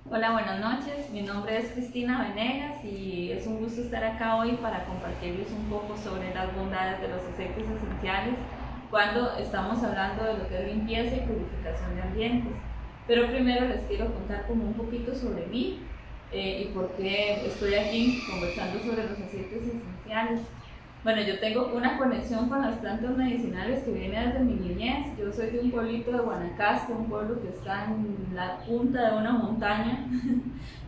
Hola, buenas noches. Mi nombre es Cristina Venegas y es un gusto estar acá hoy para compartirles un poco sobre las bondades de los aceites esenciales cuando estamos hablando de lo que es limpieza y purificación de ambientes. Pero primero les quiero contar como un poquito sobre mí y por qué estoy aquí conversando sobre los aceites esenciales. Bueno, yo tengo una conexión con las plantas medicinales que viene desde mi niñez. Yo soy de un pueblito de Guanacaste, un pueblo que está en la punta de una montaña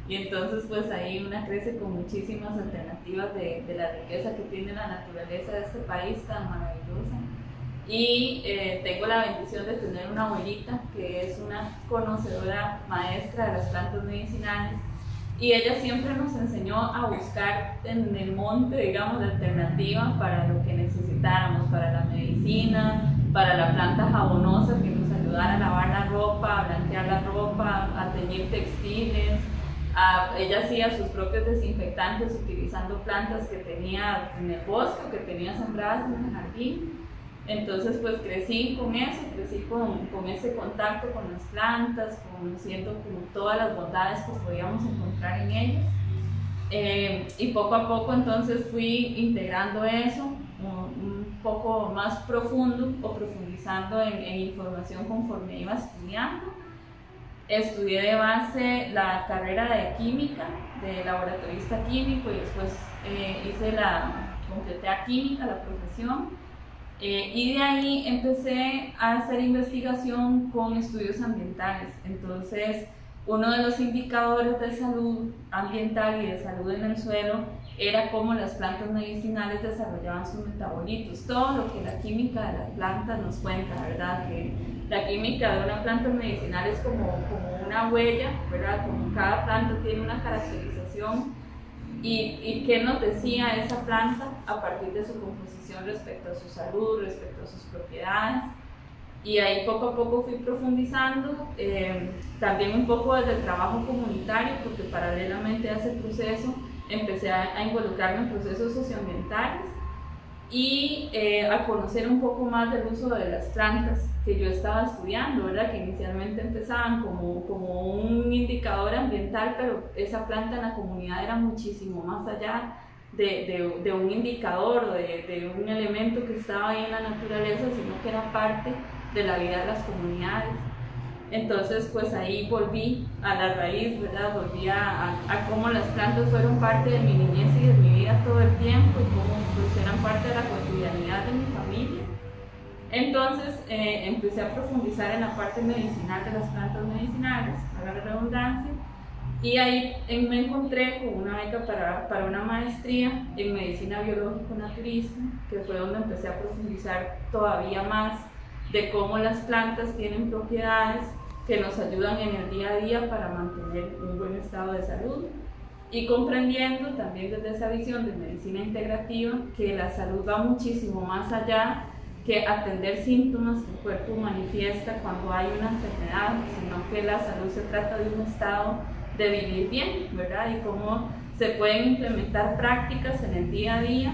y entonces pues ahí una crece con muchísimas alternativas de la riqueza que tiene la naturaleza de este país tan maravillosa. Y tengo la bendición de tener una abuelita que es una conocedora maestra de las plantas medicinales y ella siempre nos enseñó a buscar en el monte, digamos, la alternativa para lo que necesitáramos, para la medicina, para la planta jabonosa que nos ayudara a lavar la ropa, a blanquear la ropa, a teñir textiles. Ella hacía sus propios desinfectantes utilizando plantas que tenía en el bosque o que tenía sembradas en el jardín. Entonces pues crecí con eso, crecí con ese contacto con las plantas, conociendo como todas las bondades que podíamos encontrar en ellas. Y poco a poco entonces fui integrando eso un poco más profundo o profundizando en información conforme iba estudiando. Estudié de base la carrera de química, de laboratorista químico y después completé a química, la profesión. Y de ahí empecé a hacer investigación con estudios ambientales. Entonces, uno de los indicadores de salud ambiental y de salud en el suelo era cómo las plantas medicinales desarrollaban sus metabolitos. Todo lo que la química de las plantas nos cuenta, ¿verdad? Que la química de una planta medicinal es como una huella, ¿verdad? Como cada planta tiene una caracterización. ¿Y qué nos decía esa planta a partir de su composición respecto a su salud, respecto a sus propiedades? Y ahí poco a poco fui profundizando, también un poco desde el trabajo comunitario, porque paralelamente a ese proceso empecé a involucrarme en procesos socioambientales y a conocer un poco más del uso de las plantas que yo estaba estudiando, ¿verdad? Que inicialmente empezaban como un indicador ambiental, pero esa planta en la comunidad era muchísimo más allá de un indicador o de un elemento que estaba ahí en la naturaleza, sino que era parte de la vida de las comunidades. Entonces pues ahí volví a la raíz, ¿verdad? Volví a cómo las plantas fueron parte de mi niñez y de mi vida todo el tiempo y cómo pues eran parte de la cotidianidad de mi familia. Entonces empecé a profundizar en la parte medicinal de las plantas medicinales, para la redundancia, y ahí me encontré con una beca para una maestría en medicina biológico-naturista, que fue donde empecé a profundizar todavía más de cómo las plantas tienen propiedades que nos ayudan en el día a día para mantener un buen estado de salud y comprendiendo también desde esa visión de medicina integrativa que la salud va muchísimo más allá que atender síntomas que el cuerpo manifiesta cuando hay una enfermedad, sino que la salud se trata de un estado de vivir bien, ¿verdad? Y cómo se pueden implementar prácticas en el día a día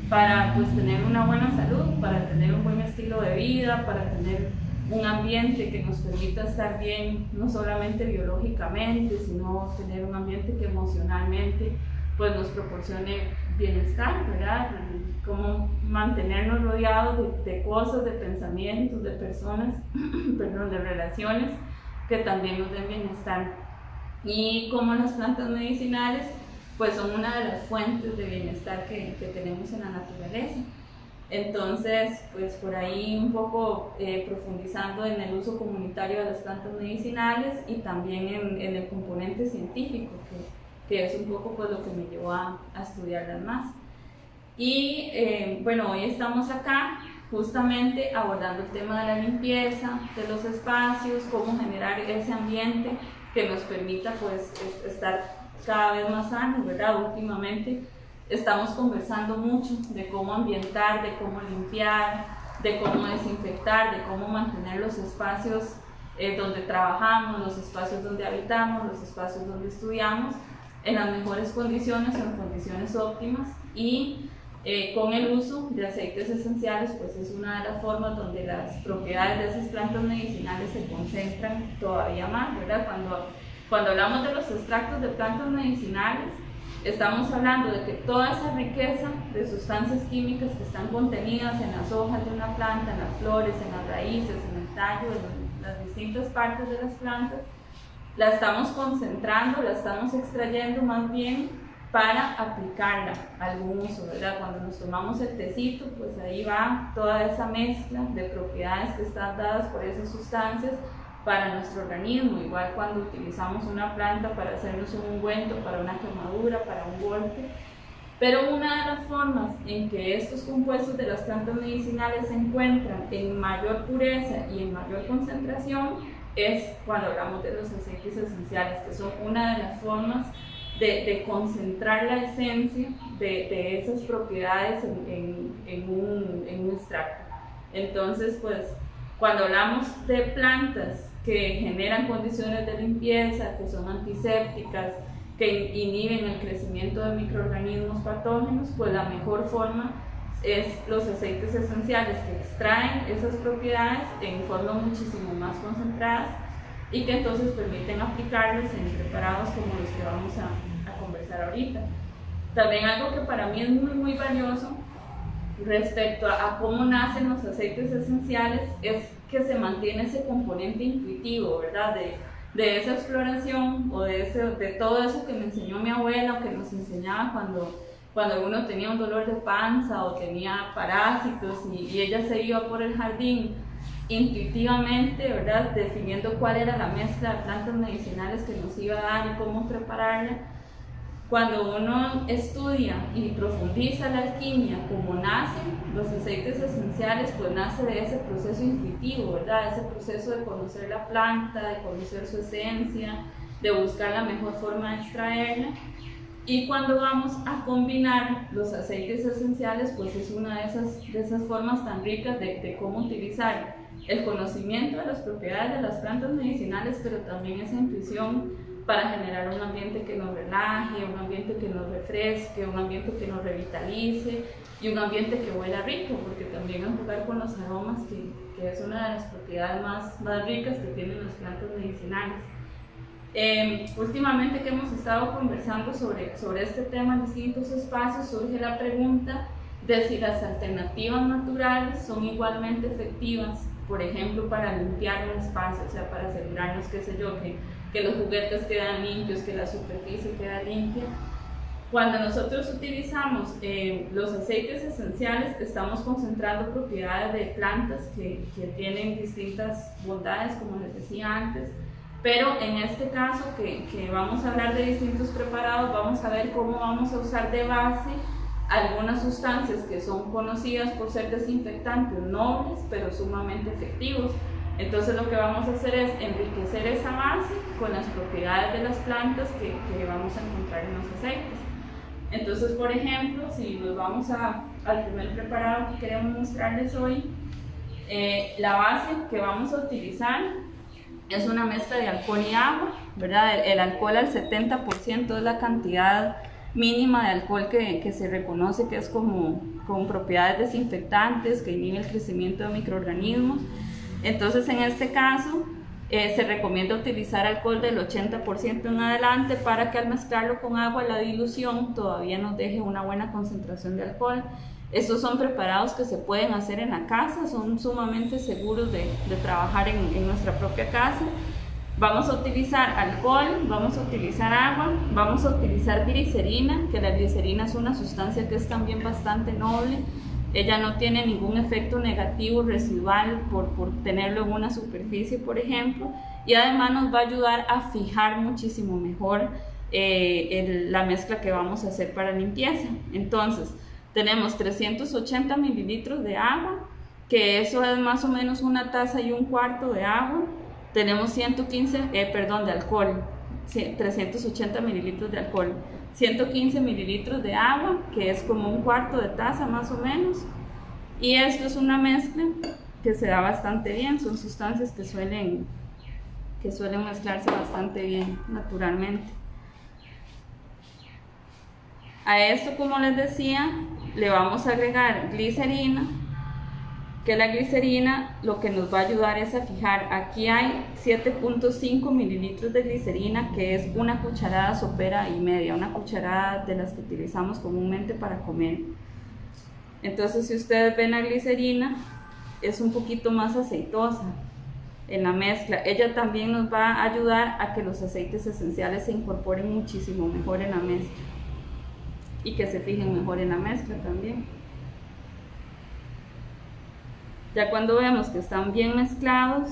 para pues tener una buena salud, para tener un buen estilo de vida, para tener un ambiente que nos permita estar bien, no solamente biológicamente, sino tener un ambiente que emocionalmente pues nos proporcione bienestar, ¿verdad? Cómo mantenernos rodeados de cosas, de pensamientos, de personas, perdón, de relaciones que también nos den bienestar. Y como las plantas medicinales pues son una de las fuentes de bienestar que tenemos en la naturaleza. Entonces, pues por ahí un poco profundizando en el uso comunitario de las plantas medicinales y también en el componente científico, que es un poco pues lo que me llevó a estudiarlas más. Y bueno, hoy estamos acá justamente abordando el tema de la limpieza de los espacios, cómo generar ese ambiente que nos permita pues estar cada vez más sanos, ¿verdad? Últimamente estamos conversando mucho de cómo ambientar, de cómo limpiar, de cómo desinfectar, de cómo mantener los espacios donde trabajamos, los espacios donde habitamos, los espacios donde estudiamos en las mejores condiciones, en condiciones óptimas y con el uso de aceites esenciales, pues es una de las formas donde las propiedades de esas plantas medicinales se concentran todavía más, ¿verdad? Cuando Cuando hablamos de los extractos de plantas medicinales, estamos hablando de que toda esa riqueza de sustancias químicas que están contenidas en las hojas de una planta, en las flores, en las raíces, en el tallo, en las distintas partes de las plantas, la estamos concentrando, la estamos extrayendo más bien para aplicarla a algún uso, ¿verdad? Cuando nos tomamos el tecito, pues ahí va toda esa mezcla de propiedades que están dadas por esas sustancias para nuestro organismo, igual cuando utilizamos una planta para hacernos un ungüento, para una quemadura, para un golpe. Pero una de las formas en que estos compuestos de las plantas medicinales se encuentran en mayor pureza y en mayor concentración es cuando hablamos de los aceites esenciales, que son una de las formas de concentrar la esencia de esas propiedades en un extracto. Entonces, pues, cuando hablamos de plantas que generan condiciones de limpieza, que son antisépticas, que inhiben el crecimiento de microorganismos patógenos, pues la mejor forma es los aceites esenciales que extraen esas propiedades en formas muchísimo más concentradas y que entonces permiten aplicarlos en preparados como los que vamos a conversar ahorita. También algo que para mí es muy valioso respecto a cómo nacen los aceites esenciales es que se mantiene ese componente intuitivo, ¿verdad? De esa exploración o de todo eso que me enseñó mi abuela o que nos enseñaba cuando uno tenía un dolor de panza o tenía parásitos y ella se iba por el jardín intuitivamente, ¿verdad? Definiendo cuál era la mezcla de plantas medicinales que nos iba a dar y cómo prepararla. Cuando uno estudia y profundiza la alquimia, como nacen los aceites esenciales, pues nace de ese proceso intuitivo, ¿verdad? Ese proceso de conocer la planta, de conocer su esencia, de buscar la mejor forma de extraerla. Y cuando vamos a combinar los aceites esenciales, pues es una de esas formas tan ricas de cómo utilizar el conocimiento de las propiedades de las plantas medicinales, pero también esa intuición para generar un ambiente que nos relaje, un ambiente que nos refresque, un ambiente que nos revitalice y un ambiente que huela rico, porque también es jugar con los aromas, que es una de las propiedades más ricas que tienen las plantas medicinales. Últimamente que hemos estado conversando sobre este tema en distintos espacios, surge la pregunta de si las alternativas naturales son igualmente efectivas, por ejemplo, para limpiar un espacio, o sea, para asegurarnos, qué sé yo, que los juguetes quedan limpios, que la superficie queda limpia. Cuando nosotros utilizamos los aceites esenciales, estamos concentrando propiedades de plantas que tienen distintas bondades, como les decía antes, pero en este caso que vamos a hablar de distintos preparados, vamos a ver cómo vamos a usar de base algunas sustancias que son conocidas por ser desinfectantes nobles, pero sumamente efectivos. Entonces lo que vamos a hacer es enriquecer esa base con las propiedades de las plantas que vamos a encontrar en los aceites. Entonces, por ejemplo, si nos vamos al primer preparado que queremos mostrarles hoy, la base que vamos a utilizar es una mezcla de alcohol y agua, ¿verdad? El alcohol al 70% es la cantidad mínima de alcohol que se reconoce que es con propiedades desinfectantes, que inhibe el crecimiento de microorganismos. Entonces, en este caso, se recomienda utilizar alcohol del 80% en adelante para que al mezclarlo con agua la dilución todavía nos deje una buena concentración de alcohol. Estos son preparados que se pueden hacer en la casa, son sumamente seguros de trabajar en nuestra propia casa. Vamos a utilizar alcohol, vamos a utilizar agua, vamos a utilizar glicerina, que la glicerina es una sustancia que es también bastante noble. Ella no tiene ningún efecto negativo residual por tenerlo en una superficie, por ejemplo, y además nos va a ayudar a fijar muchísimo mejor la mezcla que vamos a hacer para limpieza. Entonces, tenemos 380 mililitros de agua, que eso es más o menos una taza y un cuarto de agua. Tenemos 380 mililitros de alcohol, 115 mililitros de agua, que es como un cuarto de taza más o menos. Y esto es una mezcla que se da bastante bien, son sustancias que suelen mezclarse bastante bien naturalmente. A esto, como les decía, le vamos a agregar glicerina, que la glicerina lo que nos va a ayudar es a fijar. Aquí hay 7.5 mililitros de glicerina, que es una cucharada sopera y media, una cucharada de las que utilizamos comúnmente para comer. Entonces, si ustedes ven la glicerina, es un poquito más aceitosa en la mezcla. Ella también nos va a ayudar a que los aceites esenciales se incorporen muchísimo mejor en la mezcla y que se fijen mejor en la mezcla también. Ya cuando vemos que están bien mezclados,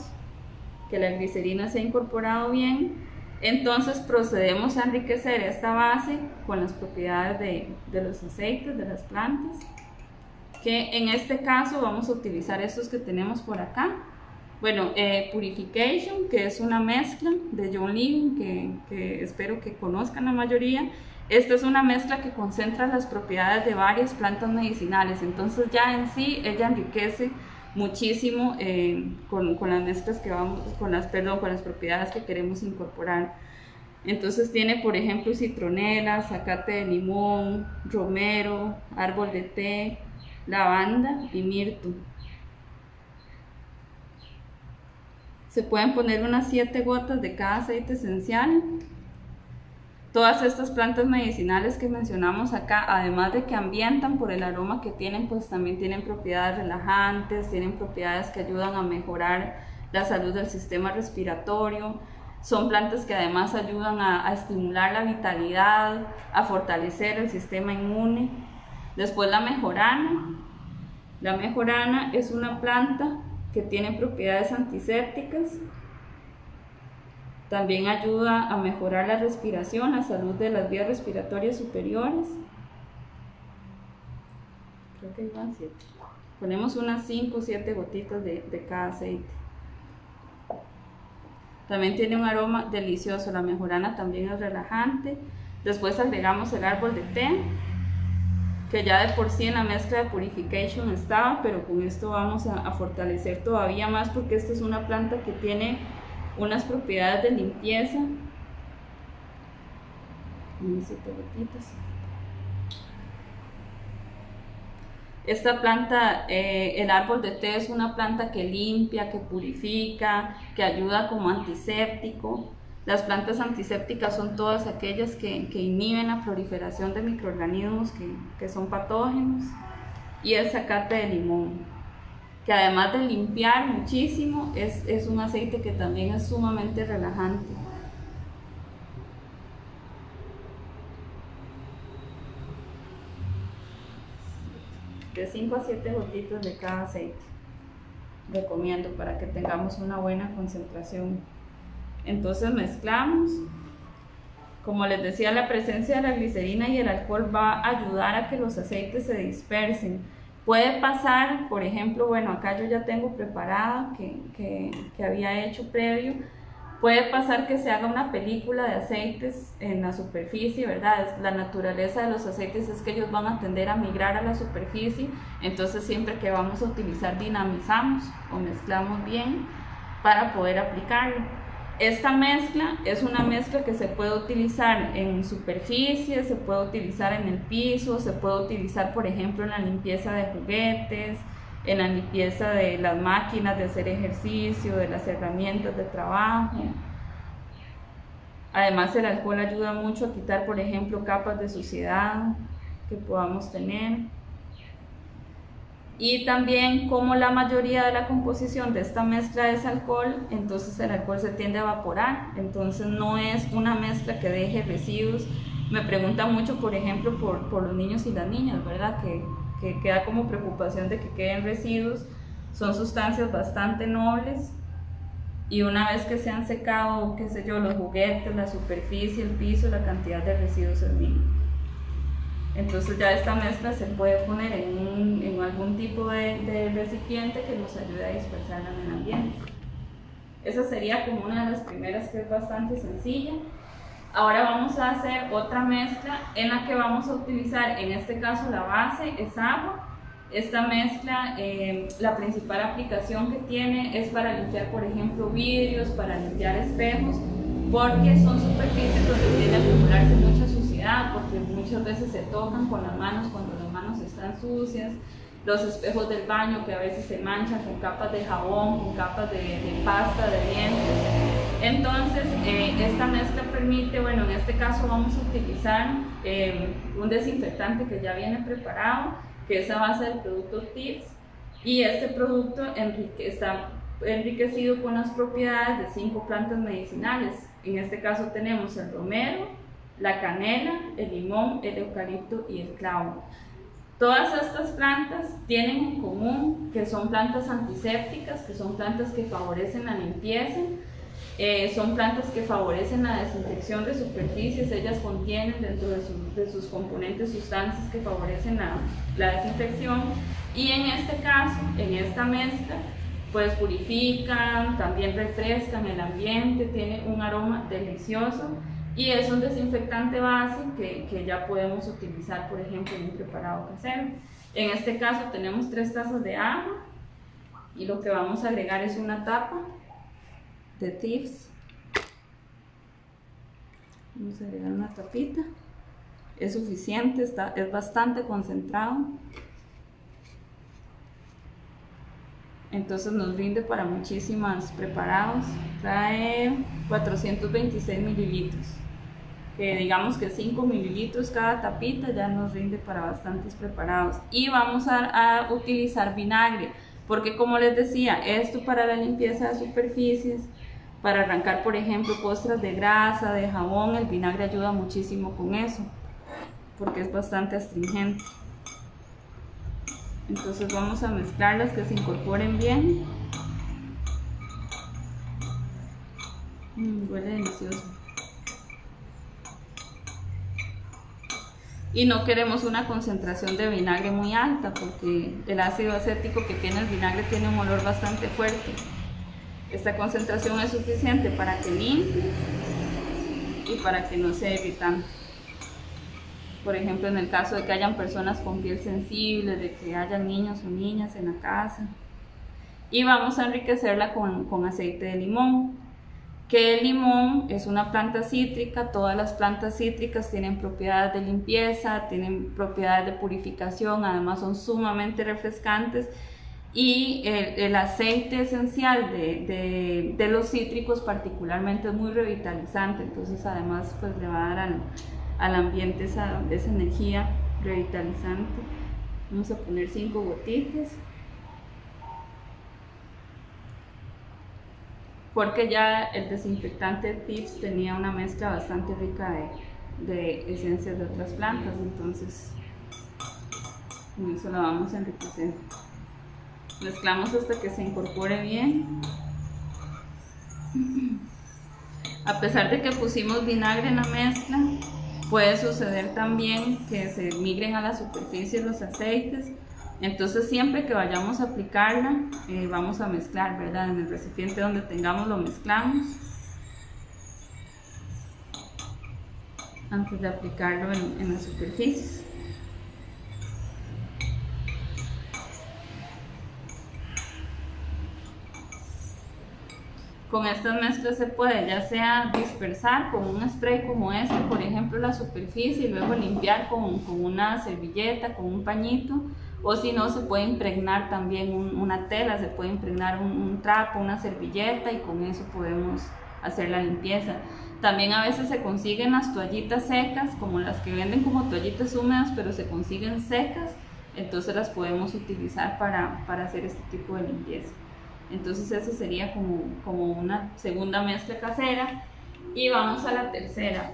que la glicerina se ha incorporado bien, entonces procedemos a enriquecer esta base con las propiedades de los aceites, de las plantas, que en este caso vamos a utilizar estos que tenemos por acá. Bueno, Purification, que es una mezcla de John Living, que espero que conozcan la mayoría. Esta es una mezcla que concentra las propiedades de varias plantas medicinales, entonces ya en sí ella enriquece muchísimo con las mezclas que vamos, con las propiedades que queremos incorporar. Entonces tiene, por ejemplo, citronela, zacate de limón, romero, árbol de té, lavanda y mirto. Se pueden poner unas 7 gotas de cada aceite esencial. Todas estas plantas medicinales que mencionamos acá, además de que ambientan por el aroma que tienen, pues también tienen propiedades relajantes, tienen propiedades que ayudan a mejorar la salud del sistema respiratorio. Son plantas que además ayudan a estimular la vitalidad, a fortalecer el sistema inmune. Después la mejorana. La mejorana es una planta que tiene propiedades antisépticas. También ayuda a mejorar la respiración, la salud de las vías respiratorias superiores. Creo que iban 7. Ponemos unas 5 o 7 gotitas de cada aceite. También tiene un aroma delicioso. La mejorana también es relajante. Después agregamos el árbol de té, que ya de por sí en la mezcla de Purification estaba, pero con esto vamos a fortalecer todavía más, porque esta es una planta que tiene unas propiedades de limpieza. Esta planta, el árbol de té, es una planta que limpia, que purifica, que ayuda como antiséptico. Las plantas antisépticas son todas aquellas que inhiben la proliferación de microorganismos que son patógenos. Y el zacate de limón, que además de limpiar muchísimo, es un aceite que también es sumamente relajante. De 5 a 7 gotitas de cada aceite, recomiendo, para que tengamos una buena concentración. Entonces mezclamos. Como les decía, la presencia de la glicerina y el alcohol va a ayudar a que los aceites se dispersen. Puede pasar, por ejemplo, bueno, acá yo ya tengo preparada, que había hecho previo. Puede pasar que se haga una película de aceites en la superficie, ¿verdad? La naturaleza de los aceites es que ellos van a tender a migrar a la superficie, entonces siempre que vamos a utilizar dinamizamos o mezclamos bien para poder aplicarlo. Esta mezcla es una mezcla que se puede utilizar en superficie, se puede utilizar en el piso, se puede utilizar, por ejemplo, en la limpieza de juguetes, en la limpieza de las máquinas de hacer ejercicio, de las herramientas de trabajo. Además, el alcohol ayuda mucho a quitar, por ejemplo, capas de suciedad que podamos tener. Y también, como la mayoría de la composición de esta mezcla es alcohol, entonces el alcohol se tiende a evaporar, entonces no es una mezcla que deje residuos. Me preguntan mucho, por ejemplo, por los niños y las niñas, ¿verdad? Que queda como preocupación de que queden residuos. Son sustancias bastante nobles y una vez que se han secado, qué sé yo, los juguetes, la superficie, el piso, la cantidad de residuos es mínima. Entonces ya esta mezcla se puede poner en algún tipo de recipiente que nos ayude a dispersarla en el ambiente. Esa sería como una de las primeras, que es bastante sencilla. Ahora vamos a hacer otra mezcla en la que vamos a utilizar, en este caso la base es agua. Esta mezcla, la principal aplicación que tiene es para limpiar, por ejemplo, vidrios, para limpiar espejos, porque son superficies donde tiende a acumularse mucha suciedad, porque muchas veces se tocan con las manos cuando las manos están sucias. los espejos del baño que a veces se manchan con capas de jabón, con capas de pasta, de dientes. Entonces, esta mezcla permite, bueno, en este caso vamos a utilizar un desinfectante que ya viene preparado, que es a base del producto TIPS, y este producto está enriquecido con las propiedades de 5 plantas medicinales. En este caso tenemos el romero, la canela, el limón, el eucalipto y el clavo. Todas estas plantas tienen en común que son plantas antisépticas, que son plantas que favorecen la limpieza, son plantas que favorecen la desinfección de superficies. Ellas contienen dentro de sus componentes sustancias que favorecen la desinfección, y en este caso, en esta mezcla, pues purifican, también refrescan el ambiente, tiene un aroma delicioso y es un desinfectante base que ya podemos utilizar, por ejemplo, en un preparado casero. En este caso tenemos 3 tazas de agua y lo que vamos a agregar es una tapa de TIPS. Vamos a agregar una tapita, es suficiente, es bastante concentrado. Entonces nos rinde para muchísimos preparados. Trae 426 mililitros, que digamos que 5 mililitros cada tapita ya nos rinde para bastantes preparados. Y vamos a utilizar vinagre, porque como les decía, esto para la limpieza de superficies, para arrancar por ejemplo costras de grasa, de jabón, el vinagre ayuda muchísimo con eso, porque es bastante astringente. Entonces vamos a mezclarlas que se incorporen bien. Huele delicioso. Y no queremos una concentración de vinagre muy alta, porque el ácido acético que tiene el vinagre tiene un olor bastante fuerte. Esta concentración es suficiente para que limpie y para que no sea irritante. Por ejemplo, en el caso de que hayan personas con piel sensible, de que hayan niños o niñas en la casa. Y vamos a enriquecerla con aceite de limón, que el limón es una planta cítrica. Todas las plantas cítricas tienen propiedades de limpieza, tienen propiedades de purificación, además son sumamente refrescantes. Y el aceite esencial de los cítricos particularmente es muy revitalizante, entonces además pues le va a dar al ambiente esa energía revitalizante. Vamos a poner 5 gotitas, porque ya el desinfectante TIPS tenía una mezcla bastante rica de esencias de otras plantas, entonces con eso la vamos a enriquecer. Mezclamos hasta que se incorpore bien. A pesar de que pusimos vinagre en la mezcla, puede suceder también que se migren a la superficie los aceites. Entonces siempre que vayamos a aplicarla, vamos a mezclar, ¿verdad? En el recipiente donde tengamos lo mezclamos antes de aplicarlo en las superficies. Con estas mezclas se puede ya sea dispersar con un spray como este, por ejemplo, la superficie, y luego limpiar con una servilleta, con un pañito, o si no, se puede impregnar también una tela, se puede impregnar un trapo, una servilleta, y con eso podemos hacer la limpieza. También a veces se consiguen las toallitas secas, como las que venden como toallitas húmedas, pero se consiguen secas, entonces las podemos utilizar para hacer este tipo de limpieza. Entonces eso sería como una segunda mezcla casera. Y vamos a la tercera.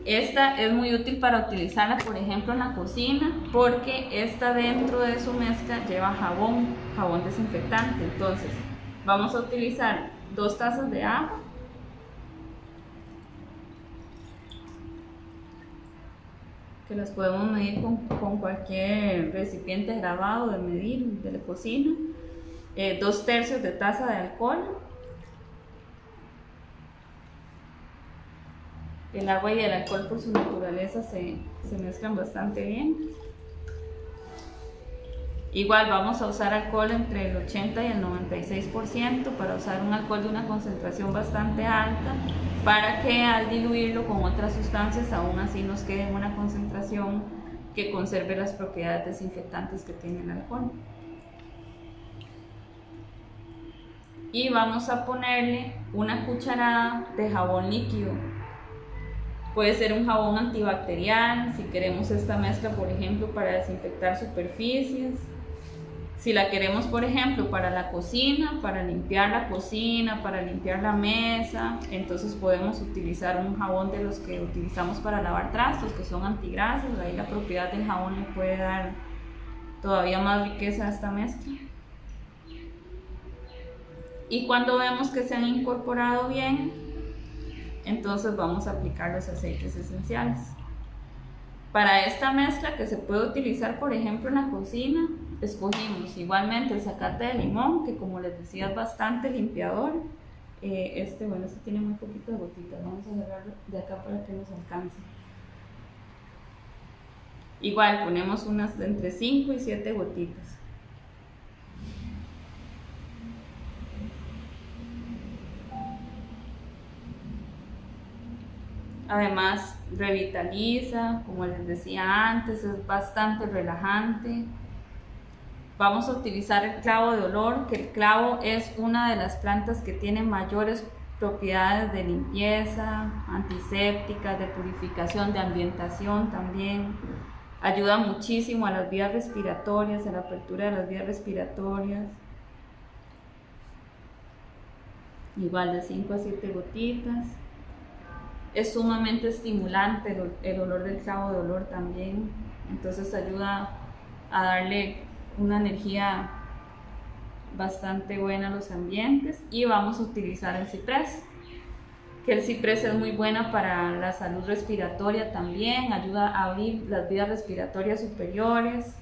Esta es muy útil para utilizarla, por ejemplo, en la cocina, porque esta dentro de su mezcla lleva jabón desinfectante. Entonces vamos a utilizar 2 tazas de agua, que las podemos medir con cualquier recipiente grabado de medir de la cocina. 2/3 de taza de alcohol. El agua y el alcohol por su naturaleza se mezclan bastante bien. Igual vamos a usar alcohol entre el 80 y el 96%, para usar un alcohol de una concentración bastante alta, para que al diluirlo con otras sustancias aún así nos quede una concentración que conserve las propiedades desinfectantes que tiene el alcohol. Y vamos a ponerle una cucharada de jabón líquido. Puede ser un jabón antibacterial, si queremos esta mezcla, por ejemplo, para desinfectar superficies. Si la queremos, por ejemplo, para la cocina, para limpiar la cocina, para limpiar la mesa, entonces podemos utilizar un jabón de los que utilizamos para lavar trastos, que son antigrasas. Ahí la propiedad del jabón le puede dar todavía más riqueza a esta mezcla. Y cuando vemos que se han incorporado bien, entonces vamos a aplicar los aceites esenciales. Para esta mezcla, que se puede utilizar por ejemplo en la cocina, escogimos igualmente el zacate de limón, que como les decía es bastante limpiador. Este tiene muy poquitas gotitas, vamos a agarrarlo de acá para que nos alcance. Igual ponemos unas de entre 5 y 7 gotitas. Además revitaliza, como les decía antes, es bastante relajante. Vamos a utilizar el clavo de olor, que el clavo es una de las plantas que tiene mayores propiedades de limpieza, antisépticas, de purificación, de ambientación también. Ayuda muchísimo a las vías respiratorias, a la apertura de las vías respiratorias. Igual de 5 a 7 gotitas. Es sumamente estimulante el olor del clavo de olor también, entonces ayuda a darle una energía bastante buena a los ambientes. Y vamos a utilizar el ciprés, que el ciprés es muy buena para la salud respiratoria también, ayuda a abrir las vías respiratorias superiores,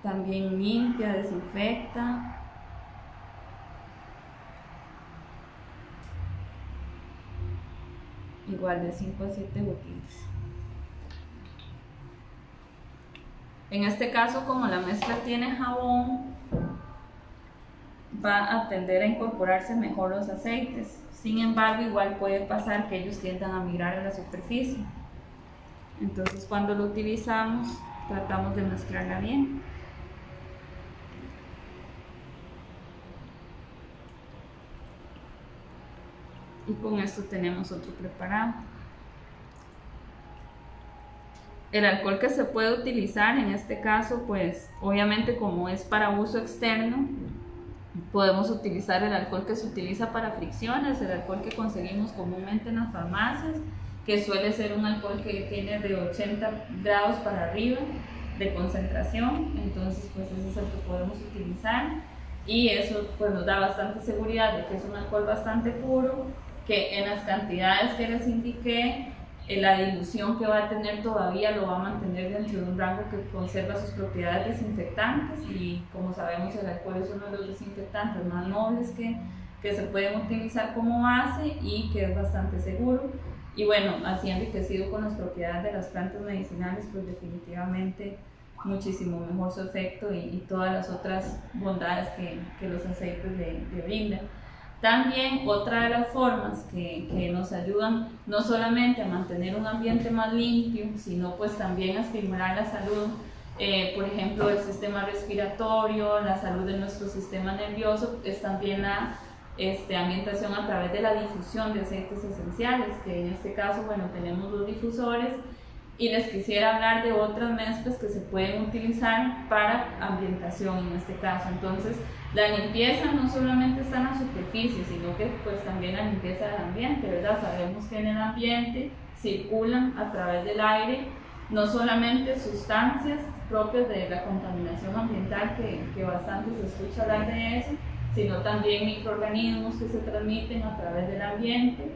también limpia, desinfecta. Igual de 5 a 7 gotitas. En este caso, como la mezcla tiene jabón, va a tender a incorporarse mejor los aceites. Sin embargo, igual puede pasar que ellos tiendan a migrar a la superficie. Entonces, cuando lo utilizamos, tratamos de mezclarla bien. Y con esto tenemos otro preparado. El alcohol que se puede utilizar en este caso, pues obviamente como es para uso externo, podemos utilizar el alcohol que se utiliza para fricciones, el alcohol que conseguimos comúnmente en las farmacias, que suele ser un alcohol que tiene de 80 grados para arriba de concentración. Entonces pues ese es el que podemos utilizar, y eso pues nos da bastante seguridad de que es un alcohol bastante puro, que en las cantidades que les indiqué, la dilución que va a tener todavía lo va a mantener dentro de un rango que conserva sus propiedades desinfectantes. Y como sabemos, el alcohol es uno de los desinfectantes más nobles que se pueden utilizar como base y que es bastante seguro. Y bueno, así enriquecido con las propiedades de las plantas medicinales, pues definitivamente muchísimo mejor su efecto y todas las otras bondades que los aceites le brindan. También otra de las formas que nos ayudan no solamente a mantener un ambiente más limpio, sino pues también a estimular la salud, por ejemplo, del sistema respiratorio, la salud de nuestro sistema nervioso, es también la ambientación a través de la difusión de aceites esenciales, que en este caso, bueno, tenemos los difusores. Y les quisiera hablar de otras mezclas que se pueden utilizar para ambientación en este caso. Entonces, la limpieza no solamente está en la superficie, sino que pues también la limpieza del ambiente, ¿verdad? Sabemos que en el ambiente circulan a través del aire no solamente sustancias propias de la contaminación ambiental, que bastante se escucha hablar de eso, sino también microorganismos que se transmiten a través del ambiente.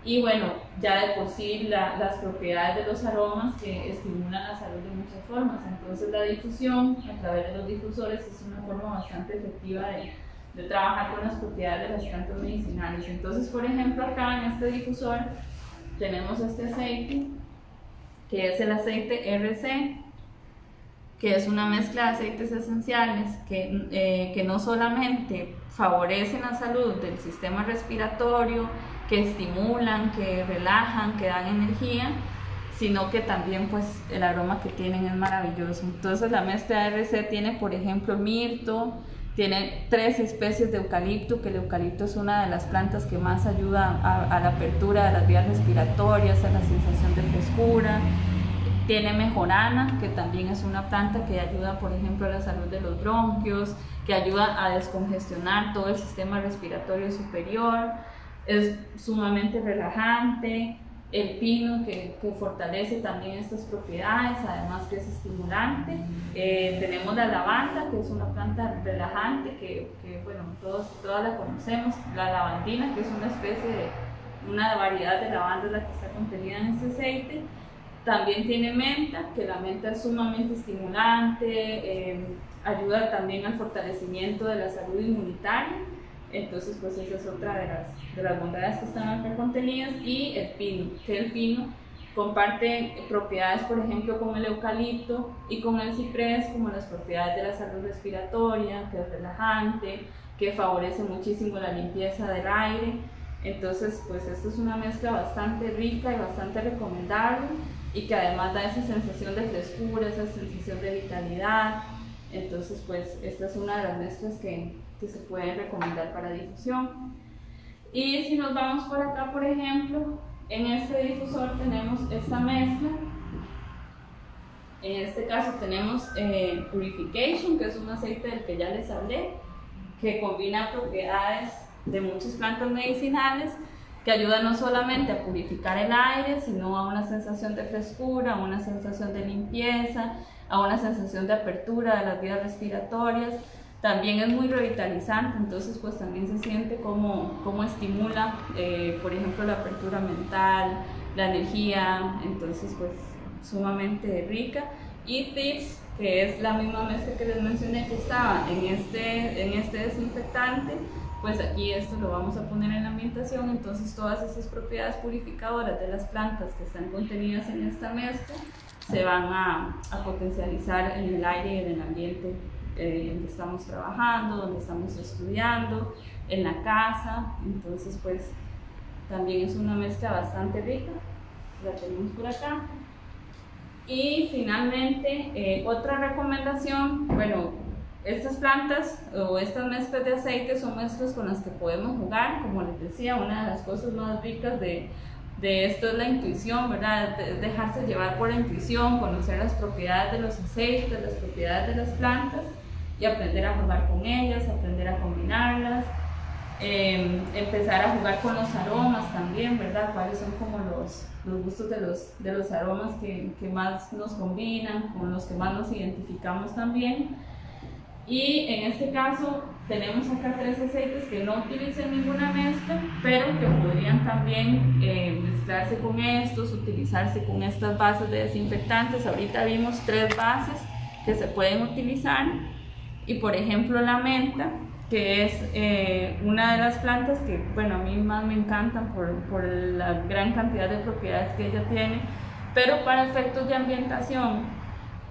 Y bueno, ya de por sí las propiedades de los aromas que estimulan la salud de muchas formas. Entonces la difusión a través de los difusores es una forma bastante efectiva de trabajar con las propiedades de las plantas medicinales. Entonces, por ejemplo, acá en este difusor tenemos este aceite, que es el aceite RC, que es una mezcla de aceites esenciales que no solamente favorecen la salud del sistema respiratorio, que estimulan, que relajan, que dan energía, sino que también pues el aroma que tienen es maravilloso. Entonces la mezcla RC tiene, por ejemplo, mirto, tiene 3 especies de eucalipto, que el eucalipto es una de las plantas que más ayuda a la apertura de las vías respiratorias, a la sensación de frescura. Tiene mejorana, que también es una planta que ayuda, por ejemplo, a la salud de los bronquios, que ayuda a descongestionar todo el sistema respiratorio superior, es sumamente relajante. El pino, que fortalece también estas propiedades, además que es estimulante. Tenemos la lavanda, que es una planta relajante, que bueno, todas la conocemos. La lavandina, que es una variedad de lavanda la que está contenida en este aceite. También tiene menta, que la menta es sumamente estimulante, ayuda también al fortalecimiento de la salud inmunitaria. Entonces, pues esa es otra de las bondades que están acá contenidas. Y el pino, que el pino comparte propiedades, por ejemplo, con el eucalipto y con el ciprés, como las propiedades de la salud respiratoria, que es relajante, que favorece muchísimo la limpieza del aire. Entonces, pues esta es una mezcla bastante rica y bastante recomendable, y que además da esa sensación de frescura, esa sensación de vitalidad. Entonces, pues esta es una de las mezclas que se pueden recomendar para difusión. Y si nos vamos por acá, por ejemplo, en este difusor tenemos esta mezcla. En este caso tenemos Purification, que es un aceite del que ya les hablé, que combina propiedades de muchas plantas medicinales, que ayuda no solamente a purificar el aire, sino a una sensación de frescura, a una sensación de limpieza, a una sensación de apertura de las vías respiratorias. También es muy revitalizante, entonces pues también se siente como estimula, por ejemplo, la apertura mental, la energía. Entonces pues sumamente rica. Y Tips, que es la misma mezcla que les mencioné que estaba en este desinfectante, pues aquí esto lo vamos a poner en la ambientación. Entonces todas esas propiedades purificadoras de las plantas que están contenidas en esta mezcla se van a potencializar en el aire y en el ambiente donde estamos trabajando, donde estamos estudiando, en la casa. Entonces pues también es una mezcla bastante rica, la tenemos por acá. Y finalmente otra recomendación, bueno, estas plantas o estas mezclas de aceite son mezclas con las que podemos jugar. Como les decía, una de las cosas más ricas de esto es la intuición, ¿verdad? Dejarse llevar por la intuición, conocer las propiedades de los aceites, las propiedades de las plantas, y aprender a jugar con ellas, aprender a combinarlas, empezar a jugar con los aromas también, ¿verdad? Cuáles son como los gustos de los aromas que más nos combinan, con los que más nos identificamos también. Y en este caso tenemos acá 3 aceites que no utilizan ninguna mezcla, pero que podrían también mezclarse con estos, utilizarse con estas bases de desinfectantes. Ahorita vimos 3 bases que se pueden utilizar. Y por ejemplo la menta, que es una de las plantas que, bueno, a mí más me encantan por la gran cantidad de propiedades que ella tiene, pero para efectos de ambientación,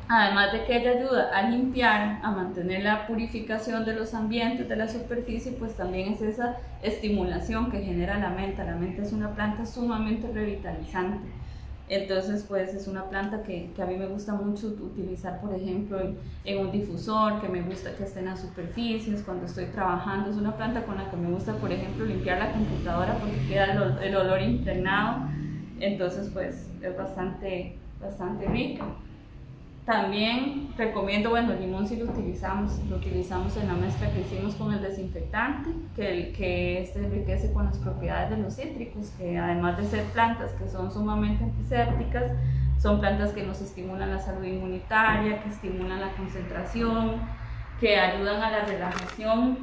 además de que ella ayuda a limpiar, a mantener la purificación de los ambientes, de la superficie, pues también es esa estimulación que genera la menta. La menta es una planta sumamente revitalizante. Entonces pues es una planta que a mí me gusta mucho utilizar, por ejemplo, en un difusor, que me gusta que esté en las superficies cuando estoy trabajando. Es una planta con la que me gusta, por ejemplo, limpiar la computadora porque queda el olor impregnado. Entonces pues es bastante rica. También recomiendo, bueno, el limón sí lo utilizamos en la mezcla que hicimos con el desinfectante, que este enriquece con las propiedades de los cítricos, que además de ser plantas que son sumamente antisépticas, son plantas que nos estimulan la salud inmunitaria, que estimulan la concentración, que ayudan a la relajación.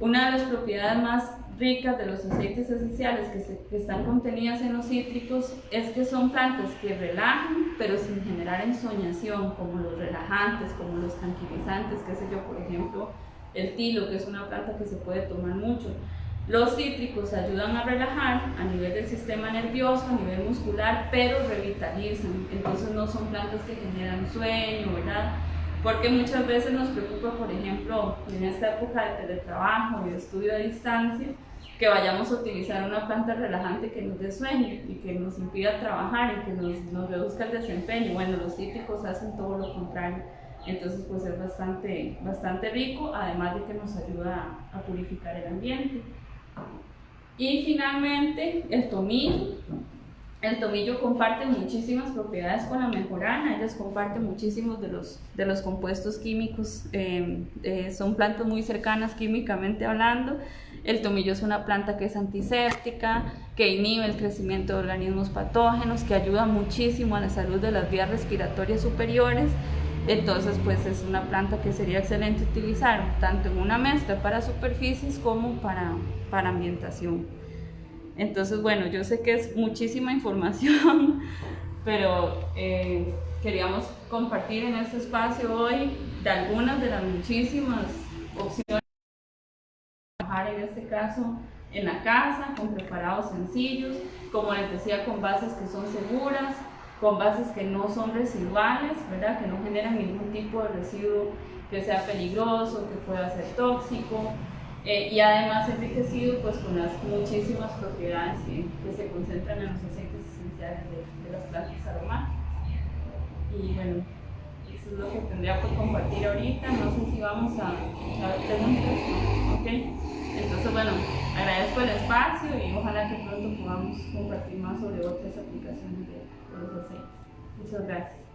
Una de las propiedades más ricas de los aceites esenciales que están contenidas en los cítricos es que son plantas que relajan, pero sin generar ensoñación, como los relajantes, como los tranquilizantes, qué sé yo, por ejemplo, el tilo, que es una planta que se puede tomar mucho. Los cítricos ayudan a relajar a nivel del sistema nervioso, a nivel muscular, pero revitalizan. Entonces no son plantas que generan sueño, ¿verdad? Porque muchas veces nos preocupa, por ejemplo, en esta época de teletrabajo y de estudio a distancia, que vayamos a utilizar una planta relajante que nos dé sueño y que nos impida trabajar y que nos reduzca el desempeño. Bueno, los cítricos hacen todo lo contrario. Entonces pues es bastante rico, además de que nos ayuda a purificar el ambiente. Y finalmente el tomillo. El tomillo comparte muchísimas propiedades con la mejorana, ellas comparten muchísimos de los compuestos químicos, son plantas muy cercanas químicamente hablando. El tomillo es una planta que es antiséptica, que inhibe el crecimiento de organismos patógenos, que ayuda muchísimo a la salud de las vías respiratorias superiores. Entonces pues es una planta que sería excelente utilizar tanto en una mezcla para superficies como para ambientación. Entonces bueno, yo sé que es muchísima información, pero queríamos compartir en este espacio hoy de algunas de las muchísimas opciones de trabajar, en este caso en la casa, con preparados sencillos, como les decía, con bases que son seguras, con bases que no son residuales, ¿verdad? Que no generan ningún tipo de residuo que sea peligroso, que pueda ser tóxico, y además enriquecido pues con las muchísimas propiedades que se concentran en los aceites esenciales de las plantas aromáticas. Y bueno, eso es lo que tendría por compartir ahorita. No sé si vamos a ver preguntas, ¿ok? Entonces bueno, agradezco el espacio y ojalá que pronto podamos compartir más sobre otras aplicaciones de los aceites. Muchas gracias.